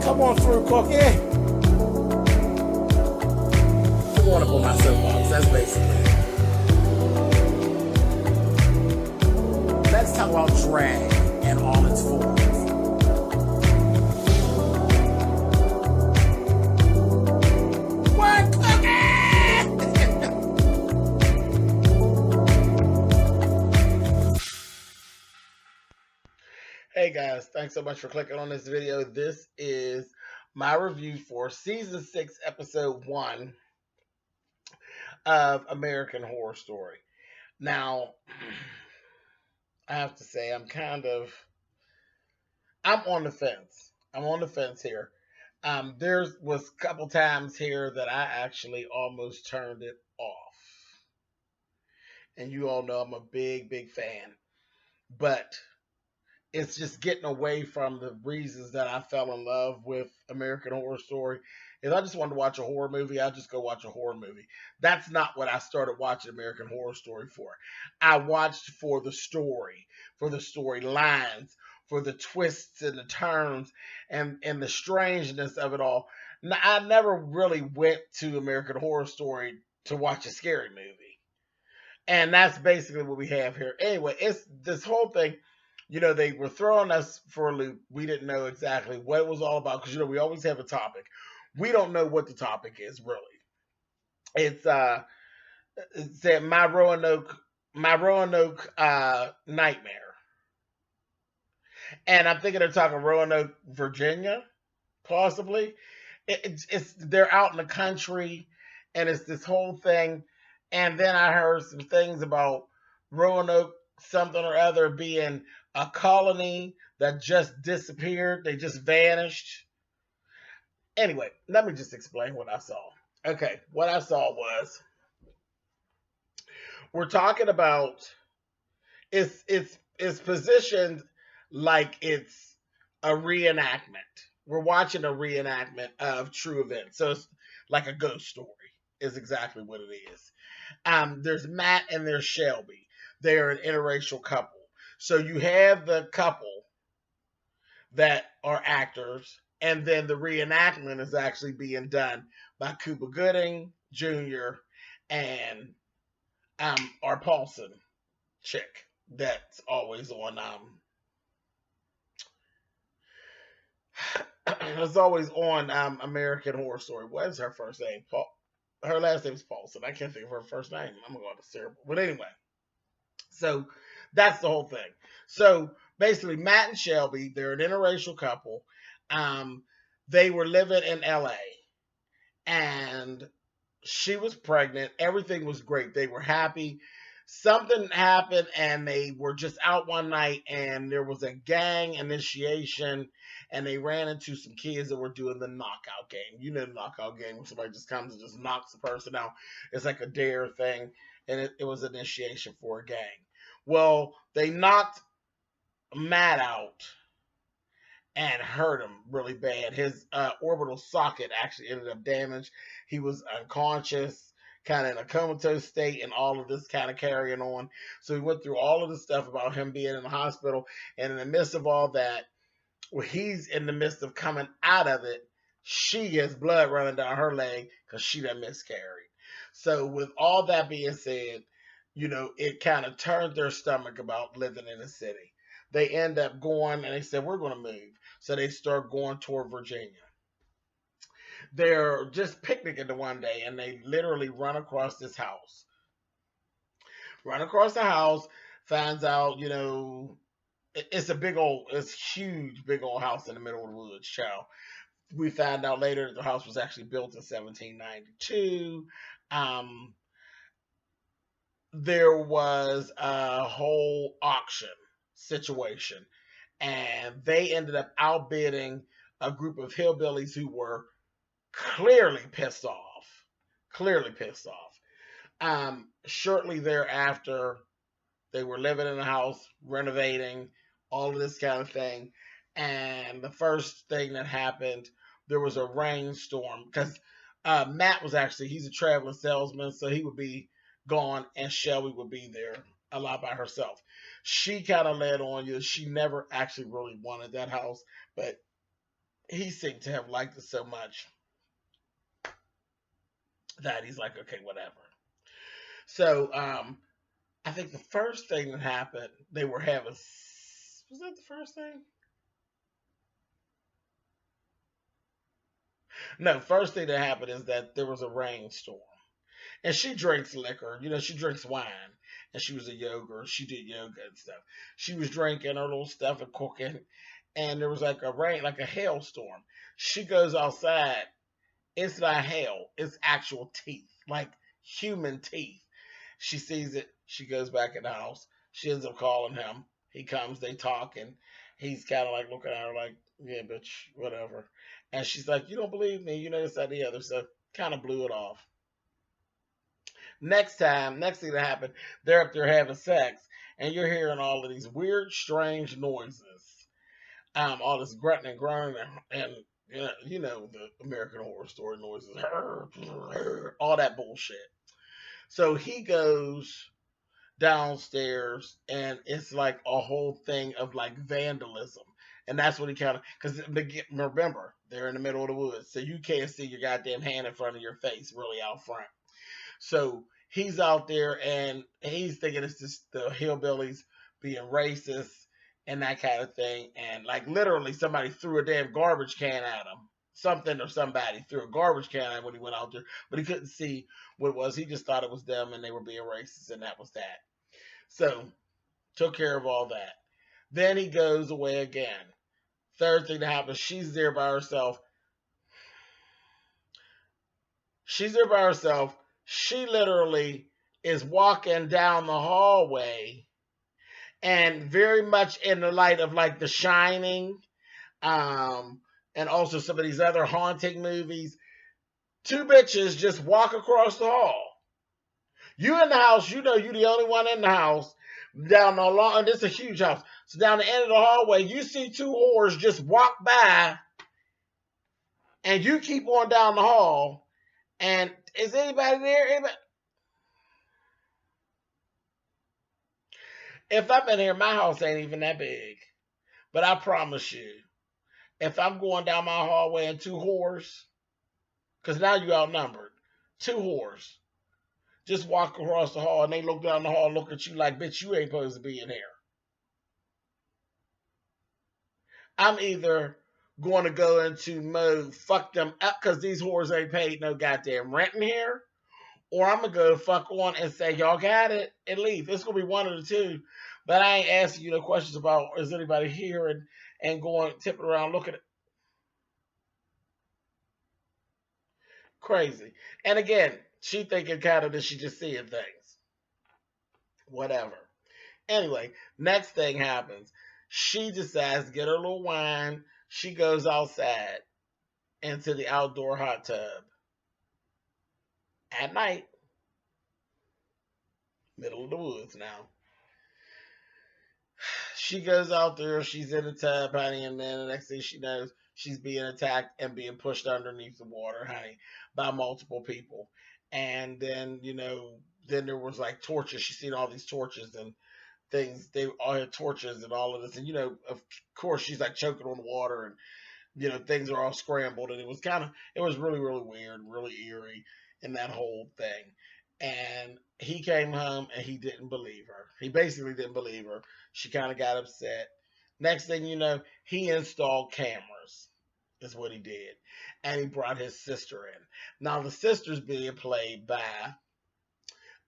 Come on through, Cookie. I want to put my soapbox. That's basically it. Let's talk about drag and all its forms. What, Hey guys, thanks so much for clicking on this video. This is my review for Season 6, Episode 1 of American Horror Story. Now, I have to say, I'm on the fence. I'm on the fence here. There was a couple times here that I actually almost turned it off. And you all know I'm a big, big fan. But it's just getting away from the reasons that I fell in love with American Horror Story. If I just wanted to watch a horror movie, I'd just go watch a horror movie. That's not what I started watching American Horror Story for. I watched for the story, for the storylines, for the twists and the turns, and the strangeness of it all. Now, I never really went to American Horror Story to watch a scary movie. And that's basically what we have here. Anyway, it's this whole thing. They were throwing us for a loop. We didn't know exactly what it was all about because, we always have a topic. We don't know what the topic is, really. It said my Roanoke nightmare. And I'm thinking they're talking Roanoke, Virginia, possibly. They're out in the country, and it's this whole thing. And then I heard some things about Roanoke something or other being a colony that just disappeared. They just vanished. Anyway, let me just explain what I saw. Okay, what I saw was we're talking about it's positioned like it's a reenactment. We're watching a reenactment of true events. So it's like a ghost story is exactly what it is. There's Matt and there's Shelby. They're an interracial couple. So you have the couple that are actors, and then the reenactment is actually being done by Cuba Gooding Jr. and our Paulson chick that's always on it's always on American Horror Story. What is her first name? Her last name is Paulson. I can't think of her first name. I'm gonna go to terrible. But anyway, so that's the whole thing. So basically, Matt and Shelby, they're an interracial couple. They were living in LA, and she was pregnant. Everything was great. They were happy. Something happened, and they were just out one night, and there was a gang initiation, and they ran into some kids that were doing the knockout game. You know the knockout game where somebody just comes and just knocks a person out. It's like a dare thing, and it was an initiation for a gang. Well, they knocked Matt out and hurt him really bad. His orbital socket actually ended up damaged. He was unconscious, kind of in a comatose state, and all of this kind of carrying on. So we went through all of the stuff about him being in the hospital, and in the midst of all that, well, he's in the midst of coming out of it. She gets blood running down her leg because she done miscarried. So with all that being said, it kind of turned their stomach about living in the city. They end up going, and they said, we're going to move. So they start going toward Virginia. They're just picnicking the one day, and they literally run across this house. Run across the house, finds out, it's huge, big old house in the middle of the woods, child. We found out later that the house was actually built in 1792. There was a whole auction situation, and they ended up outbidding a group of hillbillies who were clearly pissed off. Shortly thereafter, they were living in the house, renovating, all of this kind of thing. And the first thing that happened, there was a rainstorm because Matt was he's a traveling salesman, so he would be gone, and Shelby would be there a lot by herself. She kind of led on you. She never actually really wanted that house, but he seemed to have liked it so much that he's like, okay, whatever. So I think the first thing that happened, they were having. Was that the first thing? No, first thing that happened is that there was a rainstorm. And she drinks liquor, she drinks wine. And she was a yoga, she did yoga and stuff. She was drinking her little stuff and cooking. And there was like a rain, like a hailstorm. She goes outside. It's not hail, it's actual teeth, like human teeth. She sees it. She goes back in the house. She ends up calling him. He comes. They talk, and he's kind of like looking at her like, "Yeah, bitch, whatever." And she's like, "You don't believe me? This, that, the other." So kind of blew it off. Next thing that happened, they're up there having sex, and you're hearing all of these weird, strange noises. All this grunting and groaning, and the American Horror Story noises, all that bullshit. So he goes downstairs, and it's like a whole thing of like vandalism. And that's what he kind of, because remember, they're in the middle of the woods, so you can't see your goddamn hand in front of your face, really out front. So he's out there, and he's thinking it's just the hillbillies being racist and that kind of thing. And like literally, somebody threw a damn garbage can at him. Something or somebody threw a garbage can at him when he went out there, but he couldn't see what it was. He just thought it was them, and they were being racist, and that was that. So took care of all that. Then he goes away again. Third thing that happens, she's there by herself. She's there by herself. She literally is walking down the hallway, and very much in the light of like The Shining, um, and also some of these other haunting movies. Two bitches just walk across the hall. You in the house, you the only one in the house. Down the long, and this is a huge house. So down the end of the hallway, you see two whores just walk by, and you keep on down the hall. And is anybody there? If I'm in here, my house ain't even that big. But I promise you, if I'm going down my hallway and two whores, because now you outnumbered, two whores just walk across the hall, and they look down the hall, look at you like, bitch, you ain't supposed to be in here. I'm either going to go into mode fuck them up because these whores ain't paid no goddamn rent in here, or I'm gonna go fuck on and say y'all got it and leave. It's gonna be one of the two. But I ain't asking you no questions about is anybody here and going tipping around looking at crazy. And again, she thinking kind of that she just seeing things. Whatever. Anyway, next thing happens. She decides to get her little wine. She goes outside into the outdoor hot tub at night, middle of the woods now. She goes out there, she's in the tub, honey, and then the next thing she knows, she's being attacked and being pushed underneath the water, honey, by multiple people. And then, then there was like torches. She's seen all these torches and things. They all had torches and all of this. And, of course, she's like choking on the water, and, things are all scrambled. And it was really, really weird, really eerie in that whole thing. And he came home and he didn't believe her. He basically didn't believe her. She kind of got upset. Next thing you know, he installed cameras, is what he did. And he brought his sister in. Now, the sister's being played by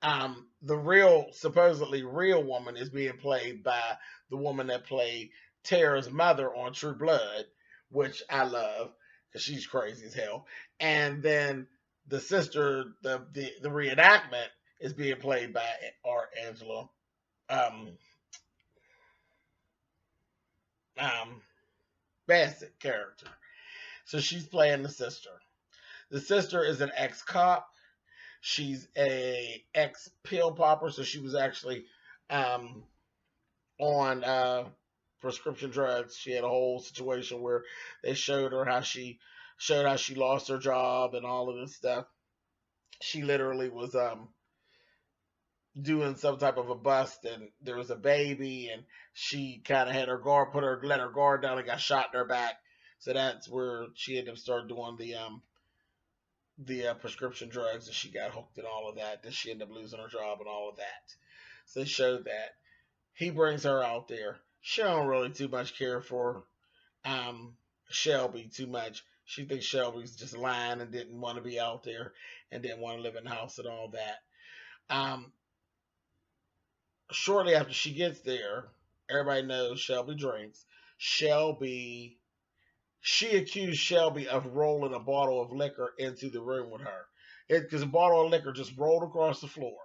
the supposedly real woman is being played by the woman that played Tara's mother on True Blood, which I love because she's crazy as hell. And then the sister, the reenactment is being played by Art Angela. Um, Bassett character. So she's playing the sister. The sister is an ex-cop. She's a ex-pill popper, so she was actually on prescription drugs. She had a whole situation where they showed how she lost her job and all of this stuff. She literally was doing some type of a bust, and there was a baby, and she kind of had her guard let her guard down and got shot in her back. So that's where she ended up started doing the prescription drugs, and she got hooked and all of that. Then she ended up losing her job and all of that. So they showed that he brings her out there. She don't really too much care for um, Shelby too much. She thinks Shelby's just lying and didn't want to be out there and didn't want to live in the house and all that. Um, Shortly after she gets there, everybody knows Shelby drinks. Shelby, she accused Shelby of rolling a bottle of liquor into the room with her. Because a bottle of liquor just rolled across the floor.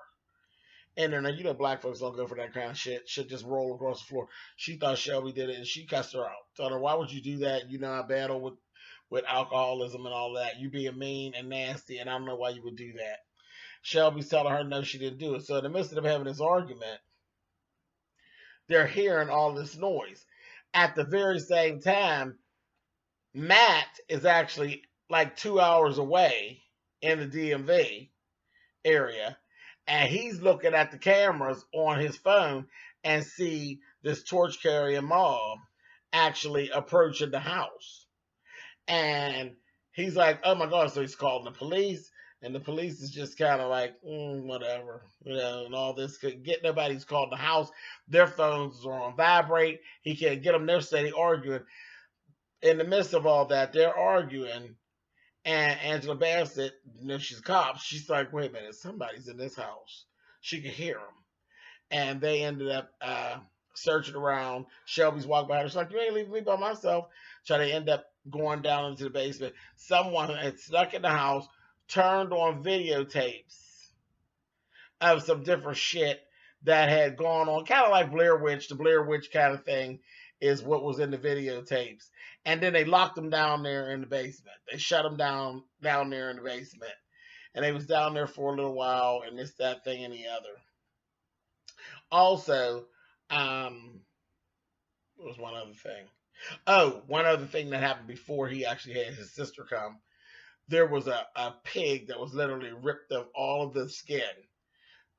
And then, you know, black folks don't go for that kind of shit. Shit just roll across the floor. She thought Shelby did it, and she cussed her out. Told her, why would you do that? You know, I battle with alcoholism and all that. You being mean and nasty, and I don't know why you would do that. Shelby's telling her, no, she didn't do it. So in the midst of them having this argument, they're hearing all this noise. At the very same time, Matt is actually like 2 hours away in the DMV area, and he's looking at the cameras on his phone and see this torch carrying mob actually approaching the house. And he's like, oh my God. So he's calling the police, and the police is just kind of like, whatever, you know, and all this. Couldn't get nobody's called the house. Their phones are on vibrate. He can't get them. They're steady arguing. In the midst of all that, they're arguing. And Angela Bassett, you know, she's a cop. She's like, wait a minute, somebody's in this house. She could hear them. And they ended up searching around. Shelby's walking by her. She's like, you ain't leaving me by myself. So they end up going down into the basement. Someone had snuck in the house, turned on videotapes of some different shit that had gone on, kind of like Blair Witch. The Blair Witch kind of thing is what was in the videotapes. And then they locked them down there in the basement. They shut them down there in the basement. And they was down there for a little while, and this, that, thing, and the other. Also, what was one other thing? Oh, one other thing that happened before he actually had his sister come. There was a pig that was literally ripped of all of the skin,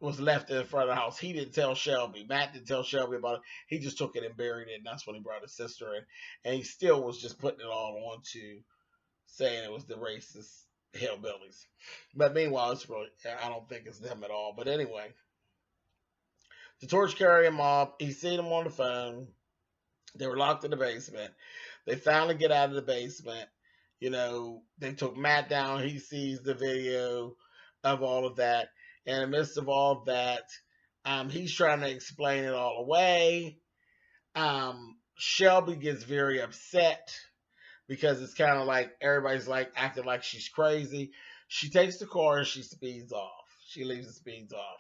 was left in front of the house. He didn't tell Shelby. Matt didn't tell Shelby about it. He just took it and buried it, and that's when he brought his sister in. And he still was just putting it all onto saying it was the racist hillbillies. But meanwhile, it's really, I don't think it's them at all. But anyway, the torch carrying mob, he seen them on the phone. They were locked in the basement. They finally get out of the basement. You know, they took Matt down. He sees the video of all of that. In the midst of all that, he's trying to explain it all away. Shelby gets very upset because it's kind of like everybody's like acting like she's crazy. She takes the car and she speeds off. She leaves and speeds off.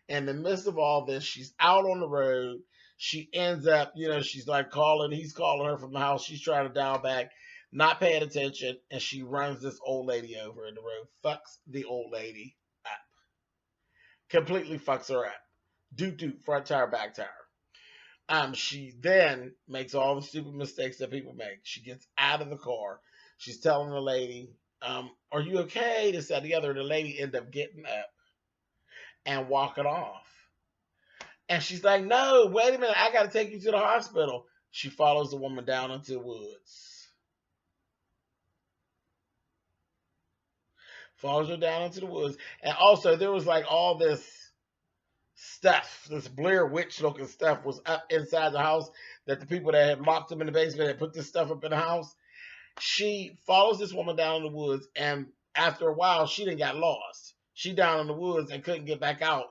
In the midst of all this, she's out on the road. She ends up, you know, she's like he's calling her from the house. She's trying to dial back, not paying attention, and she runs this old lady over in the road, fucks the old lady up. Completely fucks her up. Doot, front tire, back tire. She then makes all the stupid mistakes that people make. She gets out of the car. She's telling the lady, are you okay? This, that, the other. The lady ends up getting up and walking off. And she's like, no, wait a minute. I got to take you to the hospital. She follows the woman down into the woods. Follows her down into the woods. And also, there was like all this stuff, this Blair Witch looking stuff was up inside the house that the people that had locked them in the basement had put this stuff up in the house. She follows this woman down in the woods, and after a while, she done got lost. She down in the woods and couldn't get back out.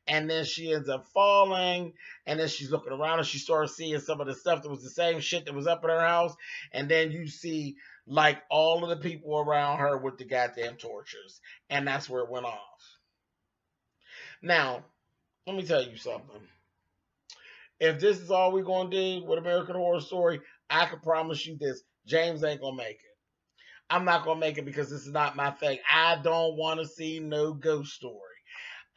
And then she ends up falling, and then she's looking around and she starts seeing some of the stuff that was the same shit that was up in her house. And then you see like all of the people around her with the goddamn torches. And that's where it went off. Now, let me tell you something. If this is all we're going to do with American Horror Story, I can promise you this. James ain't going to make it. I'm not going to make it because this is not my thing. I don't want to see no ghost story.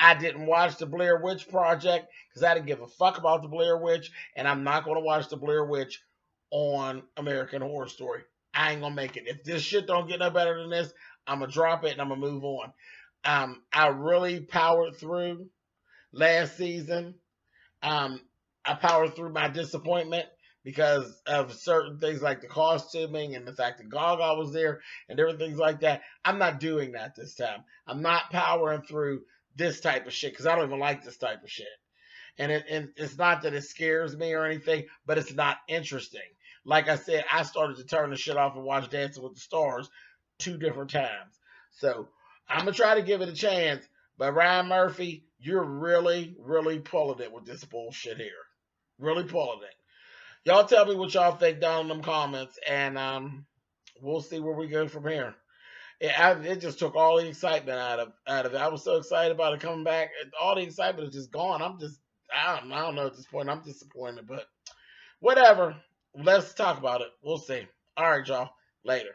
I didn't watch the Blair Witch Project because I didn't give a fuck about the Blair Witch, and I'm not going to watch the Blair Witch on American Horror Story. I ain't going to make it. If this shit don't get no better than this, I'm going to drop it and I'm going to move on. I really powered through last season. I powered through my disappointment because of certain things like the costuming and the fact that Gaga was there and different things like that. I'm not doing that this time. I'm not powering through this type of shit because I don't even like this type of shit. And it's not that it scares me or anything, but it's not interesting. Like I said, I started to turn the shit off and watch Dancing with the Stars 2 different times. So I'm gonna try to give it a chance. But Ryan Murphy, you're really, really pulling it with this bullshit here. Really pulling it. Y'all tell me what y'all think down in them comments, and we'll see where we go from here. It just took all the excitement out of it. I was so excited about it coming back. All the excitement is just gone. I don't know at this point. I'm disappointed, but whatever. Let's talk about it. We'll see. All right, y'all. Later.